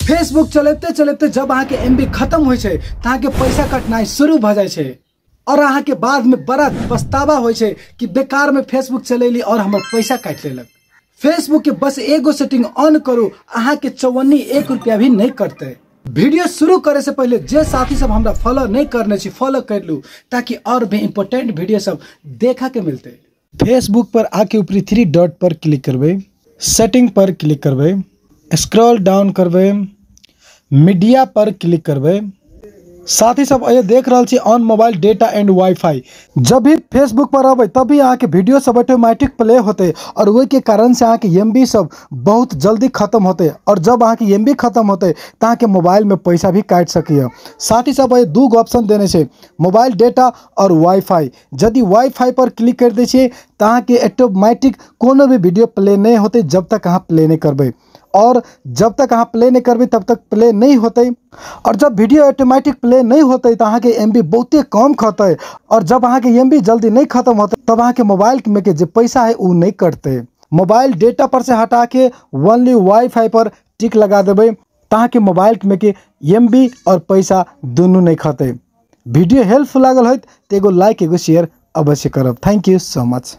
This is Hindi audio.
फेसबुक चलते चलते जब अहाँ के एमबी खत्म हो के पैसा कटनाई शुरू भ जाए और अहाँ के बाद में बड़ा पछतावा हो कि बेकार में फेसबुक चलेली और हमर पैसा काट लेलक। फेसबुक के बस एगो सेटिंग ऑन करू, अहाँ के 54 रुपया भी नहीं कटते। वीडियो शुरू करे से पहले जे साथी सब हमरा फॉलो नहीं करने छी फॉलो कर लू, ताकि और भी इम्पोर्टेंट वीडियो सब देखा के मिलते। फेसबुक पर आके ऊपरी 3 डॉट पर क्लिक करबे, सेटिंग पर क्लिक करबे, स्क्रॉल डाउन करबे, मीडिया पर क्लिक करबे। साथ ही सब ये देख रहा छी on mobile data and wifi. जब भी फेसबुक पर अबे तभी यहाँ के वीडियो सब ऑटोमेटिक प्ले होते और वही के कारण से यहाँ के एमबी सब बहुत जल्दी खत्म होते और जब यहाँ के एमबी खत्म होते तो यहाँ के मोबाइल में पैसा भी काट सकिए। साथ ही सब ये 2 ऑप्शन देने से मोबाइल डेटा और वाईफाई। यदि वाईफाई पर क्लिक कर दे तो यहाँ के ऑटोमेटिक कोनो भी वीडियो प्ले नहीं होते जब तक यहाँ प्ले नहीं करबे, और जब तक अहाँ प्ले नहीं करबे तब तक प्ले नहीं होते। और जब वीडियो ऑटोमेटिक प्ले नहीं होते तो अहाँ के एमबी बहुते कम खते, और जब अहाँ के एमबी जल्दी नहीं खत्म होते तब अहाँ के मोबाइल में के जो पैसा है वो नहीं कटते। मोबाइल डेटा पर से हटा के ओनली वाईफाई पर टिक लगा देवे तो अहाँ के मोबाइल में के एमबी और पैसा दोनों नहीं खते। वीडियो हेल्पफुल लागल है तो एगो लाइक एगो शेयर अवश्य करब। Thank you so much.